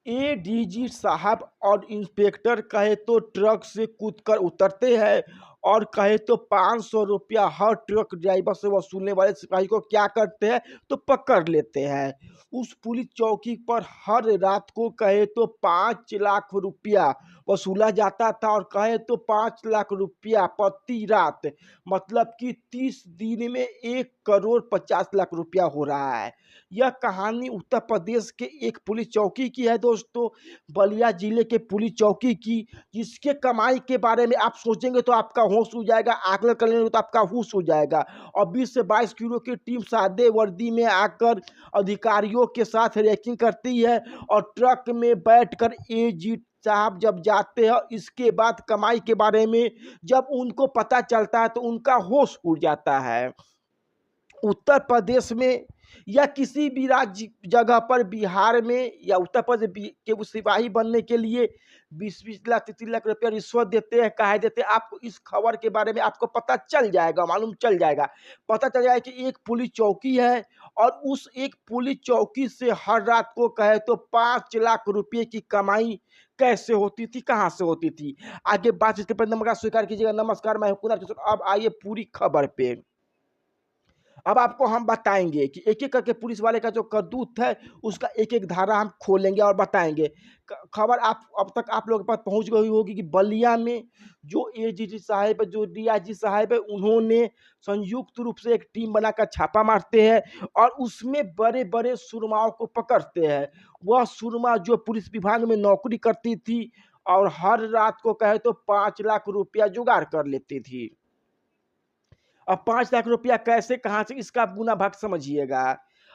ADG साहब और inspector कहे तो ट्रक से कूदकर उतरते हैं और कहे तो 500 रुपया हर ट्रक ड्राइवर से वसूलने वाले सिपाही को क्या करते हैं तो पकड़ लेते हैं। उस पुलिस चौकी पर हर रात को कहे तो 5 लाख रुपया वसूला जाता था और कहे तो 5 लाख रुपया प्रति रात, मतलब कि 30 दिन में 1 करोड़ 50 लाख रुपया हो रहा है। यह कहानी उत्तर प्रदेश के एक पुलिस चौकी की है दोस्तों, बलिया जिले के पुलिस चौकी की, जिसके कमाई के बारे में आप सोचेंगे तो आपका होश उड़ जाएगा, आकलन कर लेंगे तो आपका होश उड़ जाएगा। और 20 से 22 किलो की टीम सादे वर्दी में आकर अधिकारियों के साथ रैकिंग करती है और ट्रक में बैठकर एजी साहब जब जाते हैं, इसके बाद कमाई के बारे में जब उनको पता चलता है तो उनका होश उड़ जाता है। उत्तर प्रदेश में या किसी भी राज्य जगह पर, बिहार में या उत्तर प्रदेश के वो सिपाही बनने के लिए 20-20 लाख 30 लाख रुपया रिश्वत देते हैं, कहा देते हैं। आपको इस खबर के बारे में आपको पता चल जाएगा, मालूम चल जाएगा, पता चल जाएगा कि एक पुलिस चौकी है और उस एक पुलिस चौकी से हर रात को कहे तो 5 लाख रुपये की कमाई कैसे होती थी, कहाँ से होती थी। आगे बात इसके पर नमस्कार स्वीकार कीजिएगा। नमस्कार, मैं हूं कुणाल किशोर। अब आइए पूरी खबर पे। अब आपको हम बताएंगे कि एक एक करके पुलिस वाले का जो करतूत है उसका एक एक धारा हम खोलेंगे और बताएंगे। खबर आप अब तक आप लोगों के पास पहुंच गई होगी कि बलिया में जो एजीजी साहब है, जो डीआईजी साहब है, उन्होंने संयुक्त रूप से एक टीम बनाकर छापा मारते हैं और उसमें बड़े बड़े सुरमाओं को पकड़ते हैं। वह सुरमा जो पुलिस विभाग में नौकरी करती थी और हर रात को कहे तो 5 लाख रुपया जुगाड़ कर लेती थी। अब 5 लाख रुपया कैसे कहाँ से, इसका आप गुना भाग समझिएगा।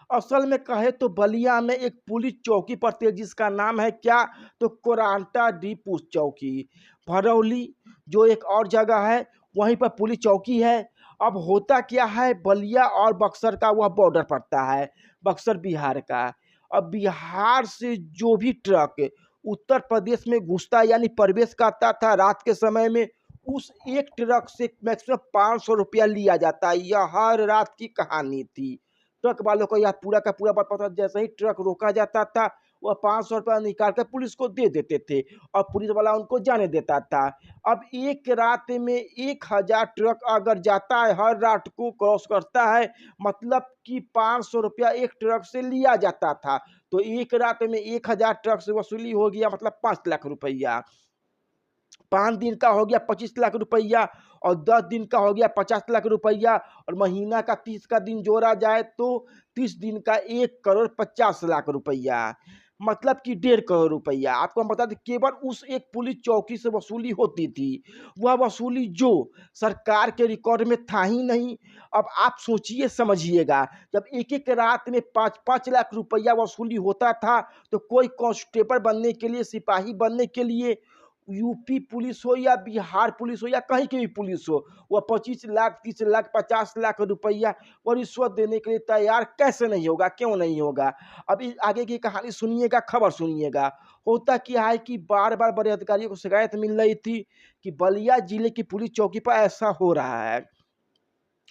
असल में कहे तो बलिया में एक पुलिस चौकी पड़ती है जिसका नाम है क्या तो कोरांटा डी पुलिस चौकी। भरौली जो एक और जगह है वहीं पर पुलिस चौकी है। अब होता क्या है, बलिया और बक्सर का वह बॉर्डर पड़ता है, बक्सर बिहार का। अब बिहार से जो भी ट्रक उत्तर प्रदेश में घुसता यानी प्रवेश करता था रात के समय में, उस एक ट्रक से मैक्सिमम 500 रुपया लिया जाता है। यह हर रात की कहानी थी। ट्रक वालों को यह पूरा का पूरा पता, जैसे ही ट्रक रोका जाता था वह 500 रुपया निकाल कर पुलिस को दे देते थे और पुलिस वाला उनको जाने देता था। अब एक रात में 1000 ट्रक अगर जाता है, हर रात को क्रॉस करता है, मतलब कि 500 रुपया एक ट्रक से लिया जाता था। तो एक रात में 1000 ट्रक से वसूली हो गया, मतलब 5 लाख रुपया। 5 दिन का हो गया 25 लाख रुपया और 10 दिन का हो गया 50 लाख रुपया और महीना का 30 का दिन जोड़ा जाए तो 30 दिन का 1 करोड़ 50 लाख रुपया, मतलब कि 1.5 करोड़ रुपया। आपको हम बता दें केवल उस एक पुलिस चौकी से वसूली होती थी। वह वसूली जो सरकार के रिकॉर्ड में था ही नहीं। अब आप सोचिए समझिएगा, जब एक एक रात में 5-5 लाख रुपया वसूली होता था तो कोई कांस्टेबल बनने के लिए, सिपाही बनने के लिए, यूपी पुलिस हो या बिहार पुलिस हो या कहीं की भी पुलिस हो, वह 25 लाख 30 लाख 50 लाख रुपया और रिश्वत देने के लिए तैयार कैसे नहीं होगा, क्यों नहीं होगा। अब इस आगे की कहानी सुनिएगा, खबर सुनिएगा। होता क्या है कि बार बार बड़े अधिकारियों को शिकायत मिल रही थी कि बलिया जिले की पुलिस चौकी पर ऐसा हो रहा है।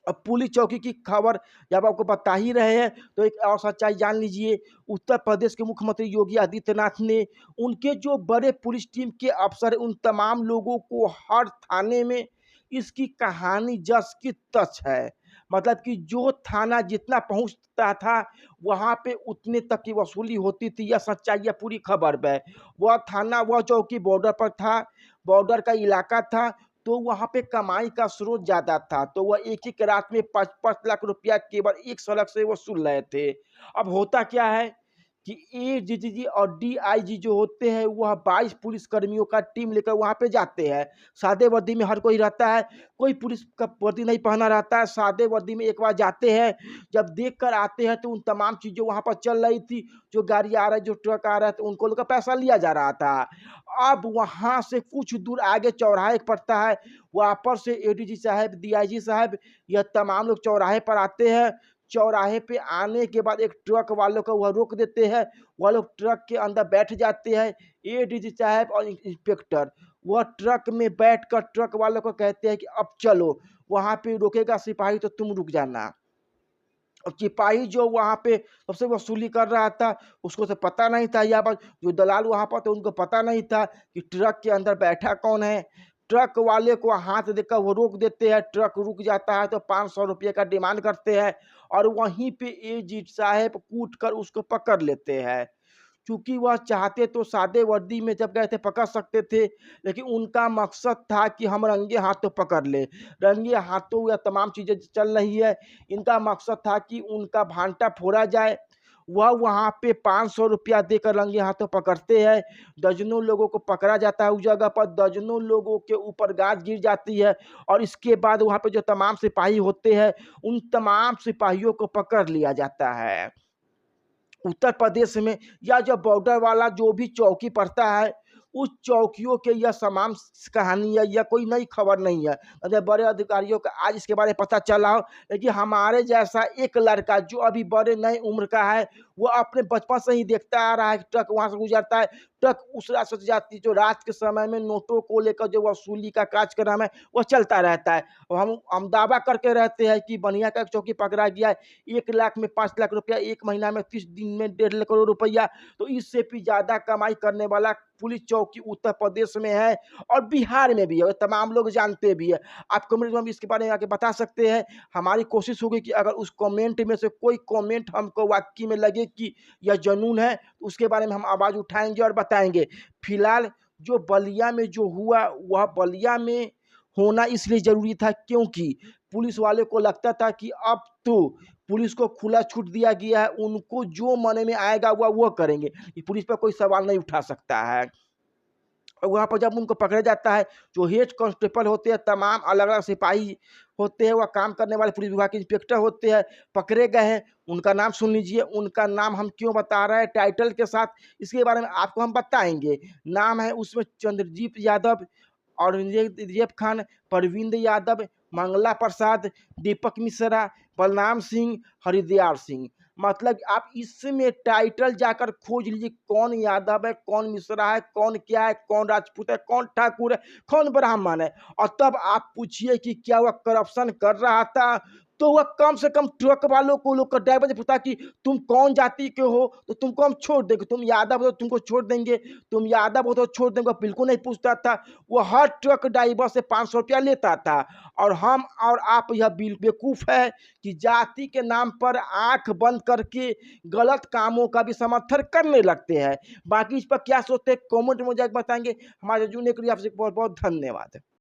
अब पुलिस चौकी की खबर जब आपको बता ही रहे हैं तो एक और सच्चाई जान लीजिए। उत्तर प्रदेश के मुख्यमंत्री योगी आदित्यनाथ ने उनके जो बड़े पुलिस टीम के अफसर उन तमाम लोगों को हर थाने में इसकी कहानी जस की तस है, मतलब कि जो थाना जितना पहुंचता था वहां पे उतने तक की वसूली होती थी। यह सच्चाई है पूरी खबर में। वह थाना, वह चौकी बॉर्डर पर था, बॉर्डर का इलाका था, तो वहाँ पे कमाई का स्रोत ज़्यादा था, तो वह एक-एक रात में 5-5 लाख रुपया केवल एक सड़क से वसूल रहे थे। अब होता क्या है कि एडीजी और डीआईजी जो होते हैं वह 22 पुलिस कर्मियों का टीम लेकर वहाँ पे जाते हैं। सादे वर्दी में हर कोई रहता है, कोई पुलिस का वर्दी नहीं पहना रहता है, सादे वर्दी में एक बार जाते हैं। जब देख कर आते हैं तो उन तमाम चीज़ें वहाँ पर चल रही थी, जो गाड़ी आ रहा है, जो ट्रक आ रहा है, तो उनको लोग का पैसा लिया जा रहा था। अब वहाँ से कुछ दूर आगे चौराहा एक पड़ता है, वहाँ पर से एडीजी साहब, डीआईजी साहब, यह तमाम लोग चौराहे पर आते हैं। चौराहे पे आने के बाद एक ट्रक वालों को वह रोक देते हैं, वह लोग ट्रक के अंदर बैठ जाते हैं। एडीजी साहब और इंस्पेक्टर वह ट्रक में बैठकर ट्रक वालों को कहते हैं कि अब चलो। वहाँ पे रोकेगा सिपाही तो तुम रुक जाना। और सिपाही जो वहाँ पे सबसे वसूली कर रहा था, उसको तो पता नहीं था, या बस जो दलाल वहाँ पर थे उनको पता नहीं था कि ट्रक के अंदर बैठा कौन है। ट्रक वाले को हाथ देकर वो रोक देते हैं, ट्रक रुक जाता है तो 500 रुपये का डिमांड करते हैं और वहीं पे एजीड साहब कूट कर उसको पकड़ लेते हैं। चूँकि वह चाहते तो सादे वर्दी में जब गए थे पकड़ सकते थे, लेकिन उनका मकसद था कि हम रंगे हाथों पकड़ लें। रंगे हाथों यह तमाम चीज़ें चल रही है, इनका मकसद था कि उनका भांटा फोड़ा जाए। वह वहाँ पे 500 रुपया देकर रंगे हाथों पकड़ते हैं। दर्जनों लोगों को पकड़ा जाता है उस जगह पर, दर्जनों लोगों के ऊपर गाज गिर जाती है और इसके बाद वहाँ पे जो तमाम सिपाही होते हैं, उन तमाम सिपाहियों को पकड़ लिया जाता है। उत्तर प्रदेश में या जो बॉर्डर वाला जो भी चौकी पड़ता है, उस चौकियों के यह तमाम कहानी है, यह कोई नई खबर नहीं है। अगर बड़े अधिकारियों को आज इसके बारे में पता चला हो, लेकिन हमारे जैसा एक लड़का जो अभी बड़े नई उम्र का है, वो अपने बचपन से ही देखता आ रहा है कि ट्रक वहाँ से गुजरता है, ट्रक उस रास्ते से जाती है, जो रात के समय में नोटों को लेकर जो वसूली का कार्यक्रम है, वो चलता रहता है। और हम दावा करके रहते हैं कि बनिया का एक चौकी पकड़ा गया है, 1 लाख में 5 लाख रुपया, 1 महीना में 30 दिन में 1.5 करोड़ रुपया, तो इससे भी ज़्यादा कमाई करने वाला पुलिस चौकी उत्तर प्रदेश में है और बिहार में भी है, और तमाम लोग जानते भी हैं। आप कमेंट में भी इसके बारे में आके बता सकते हैं। हमारी कोशिश होगी कि अगर उस कमेंट में से कोई कमेंट हमको वाक़ई में लगे कि यह जुनून है, तो उसके बारे में हम आवाज़ उठाएँगे और बताएँगे। फिलहाल जो बलिया में जो हुआ, वह बलिया में होना इसलिए ज़रूरी था क्योंकि पुलिस वाले को लगता था कि अब तो पुलिस को खुला छूट दिया गया है, उनको जो मन में आएगा वह करेंगे। ये पुलिस पे कोई सवाल नहीं उठा सकता है। और वहाँ पर जब उनको पकड़ा जाता है, जो हेड कांस्टेबल होते हैं, तमाम अलग-अलग सिपाही होते हैं, वह काम करने वाले पुलिस विभाग के इंस्पेक्टर होते हैं, पकड़े गए हैं। उनका नाम सुन लीजिए, उनका नाम हम क्यों बता रहे हैं टाइटल के साथ, इसके बारे में आपको हम बताएँगे। नाम है उसमें चंद्रजीत यादव, औरंगजेब खान, परविंद यादव, मंगला प्रसाद, दीपक मिश्रा, बलराम सिंह, हरदयाल सिंह। मतलब आप इसमें टाइटल जाकर खोज लीजिए, कौन यादव है, कौन मिश्रा है, कौन क्या है, कौन राजपूत है, कौन ठाकुर है, कौन ब्राह्मण है, और तब आप पूछिए कि क्या वह करप्शन कर रहा था, तो वह कम से कम ट्रक वालों को, लोग का ड्राइवर से पूछता कि तुम कौन जाति के हो, तो तुमको हम छोड़ देंगे, तुम यादव हो तो तुमको छोड़ देंगे, तुम यादव हो तो छोड़ देंगे, बिल्कुल नहीं पूछता था। वो हर ट्रक ड्राइवर से 500 रुपया लेता था। और हम और आप यह बेवकूफ़ है कि जाति के नाम पर आंख बंद करके गलत कामों का भी समर्थन करने लगते हैं। बाकी इस पर क्या सोचते हैं कमेंट में जाकर बताएंगे। हमारे जुड़ने के लिए आपसे बहुत बहुत धन्यवाद।